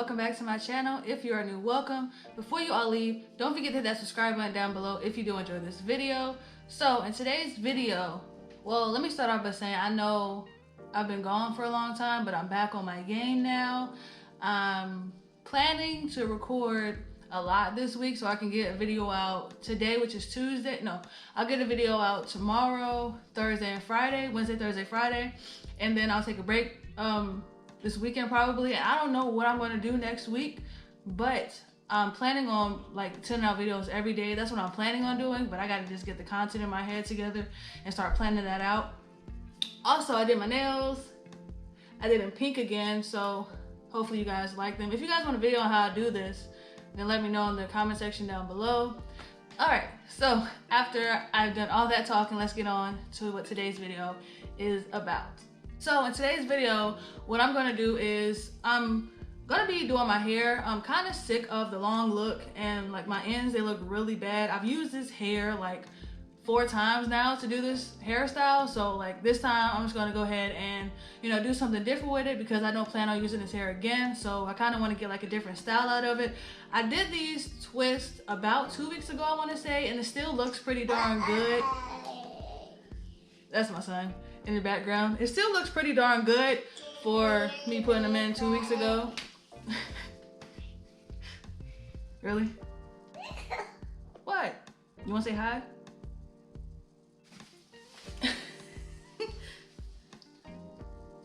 welcome back to my channel. If you are new, welcome. Before you all leave, don't forget to hit that subscribe button down below if you do enjoy this video. So in today's video, well, let me start off by saying I know I've been gone for a long time, but I'm back on my game now. I'm planning to record a lot this week so I can get a video out today, which is Tuesday. No, I'll get a video out tomorrow, Thursday and Friday, Wednesday, Thursday, Friday, and then I'll take a break this weekend probably. I don't know what I'm going to do next week, but I'm planning on like sending out videos every day. That's what I'm planning on doing, but I got to just get the content in my head together and start planning that out. Also, I did my nails. I did in pink again, so hopefully you guys like them. If you guys want a video on how I do this, then let me know in the comment section down below. All right, so after I've done all that talking, let's get on to what today's video is about. So in today's video, what I'm gonna do is I'm gonna be doing my hair. I'm kind of sick of the long look and like my ends, they look really bad. I've used this hair like 4 times now to do this hairstyle. So like this time I'm just gonna go ahead and, you know, do something different with it because I don't plan on using this hair again. So I kind of want to get like a different style out of it. I did these twists about 2 weeks ago, I want to say, and it still looks pretty darn good. That's my son in the background. It still looks pretty darn good for me putting them in 2 weeks ago. Really? What? You want to say hi?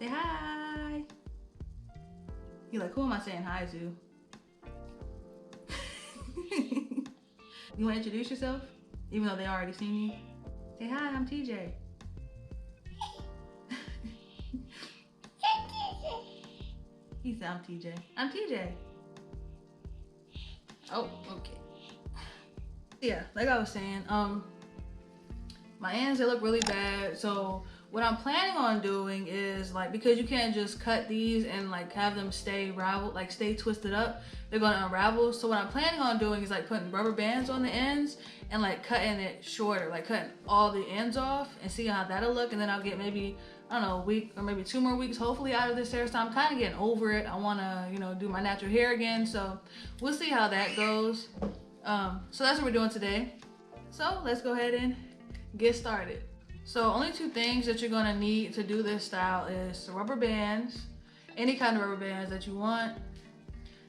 Say hi. You're like, who am I saying hi to? You want to introduce yourself? Even though they already seen you? Say hi, I'm TJ. He said, I'm TJ. I'm TJ. Oh, okay. Yeah, like I was saying, my ends, they look really bad. So what I'm planning on doing is like, because you can't just cut these and like have them stay raveled, like stay twisted up, they're gonna unravel. So what I'm planning on doing is like putting rubber bands on the ends and like cutting it shorter, like cutting all the ends off and see how that'll look. And then I'll get maybe, I don't know, a week or maybe 2 more weeks hopefully out of this hairstyle. I'm kind of getting over it. I want to, you know, do my natural hair again. So we'll see how that goes. So that's what we're doing today. So let's go ahead and get started. So only 2 things that you're going to need to do this style is rubber bands, any kind of rubber bands that you want,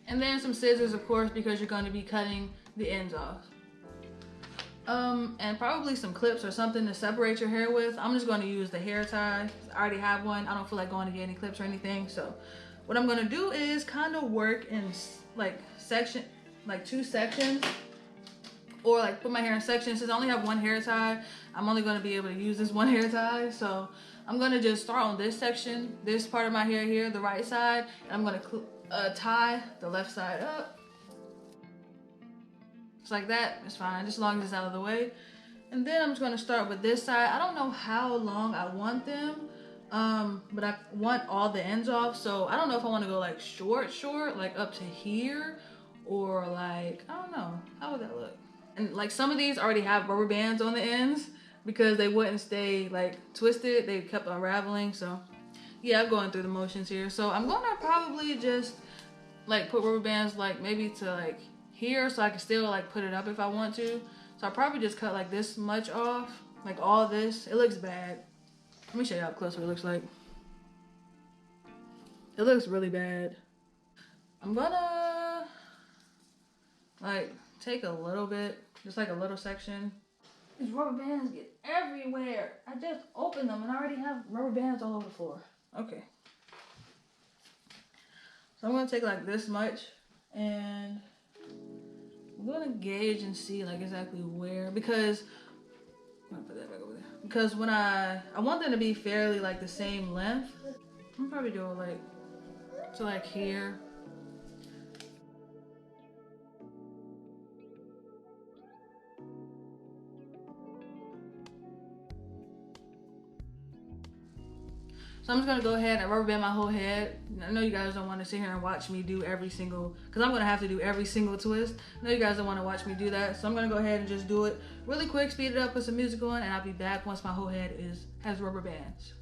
and then some scissors, of course, because you're going to be cutting the ends off. And probably some clips or something to separate your hair with. I'm just going to use the hair tie. I already have one. I don't feel like going to get any clips or anything. So what I'm going to do is kind of work in like 2 sections, or like put my hair in sections. Since I only have one hair tie, I'm only going to be able to use this one hair tie. So I'm going to just start on this section, this part of my hair here, the right side, and I'm going to tie the left side up. Just like that, it's fine, just as long as it's out of the way. And then I'm just gonna start with this side. I don't know how long I want them, but I want all the ends off. So I don't know if I wanna go like short, like up to here, or like, I don't know, how would that look? And like some of these already have rubber bands on the ends because they wouldn't stay like twisted, they kept unraveling. So yeah, I'm going through the motions here. So I'm gonna probably just like put rubber bands like maybe to like here, so I can still like put it up if I want to. So I'll probably just cut like this much off, like all this. It looks bad. Let me show you up close what it looks like. It looks really bad. I'm gonna like take a little bit, just like a little section. These rubber bands get everywhere. I just opened them and I already have rubber bands all over the floor. Okay. So I'm gonna take like this much and I'm gonna gauge and see like exactly where, because I'm gonna put that back over there. Because when I want them to be fairly like the same length. I'm probably doing like to like here. So I'm just gonna go ahead and rubber band my whole head. I know you guys don't want to sit here and watch me do every single, because I'm gonna have to do every single twist. I know you guys don't want to watch me do that, so I'm gonna go ahead and just do it really quick, speed it up, put some music on, and I'll be back once my whole head has rubber bands.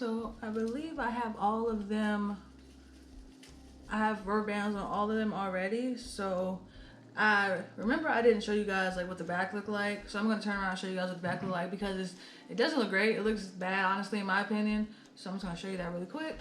So I believe I have all of them. I have rubber bands on all of them already. So I remember I didn't show you guys like what the back looked like. So I'm gonna turn around and show you guys what the back looked like because it doesn't look great. It looks bad, honestly, in my opinion. So I'm just gonna show you that really quick.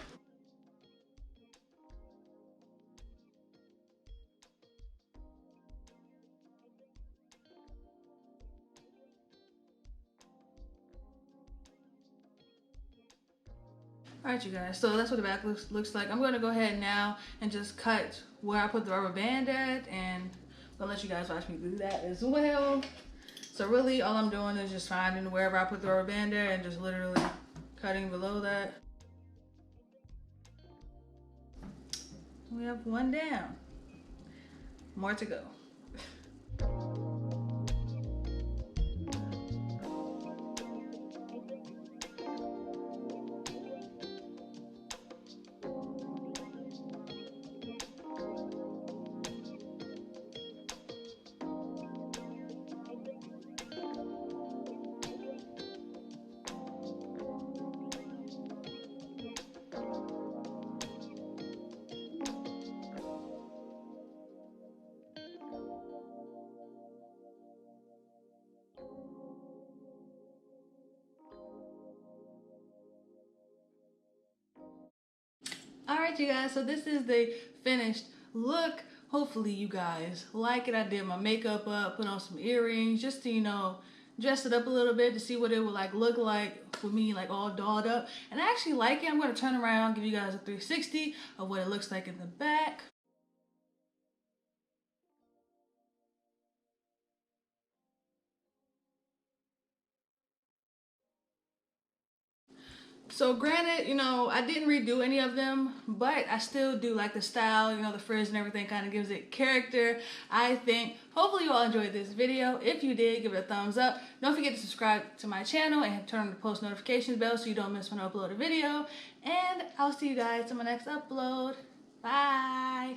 All right, you guys, so that's what the back looks like. I'm gonna go ahead now and just cut where I put the rubber band at, and I'm gonna let you guys watch me do that as well. So really all I'm doing is just finding wherever I put the rubber band at and just literally cutting below that. We have one down. More to go. All right, you guys, so this is the finished look. Hopefully you guys like it. I did my makeup up, put on some earrings, just to, you know, dress it up a little bit to see what it would like look like with me like all dolled up. And I actually like it. I'm gonna turn around, give you guys a 360 of what it looks like in the back. So granted, you know, I didn't redo any of them, but I still do like the style, you know, the frizz and everything kind of gives it character, I think. Hopefully you all enjoyed this video. If you did, give it a thumbs up. Don't forget to subscribe to my channel and turn on the post notifications bell so you don't miss when I upload a video. And I'll see you guys in my next upload. Bye.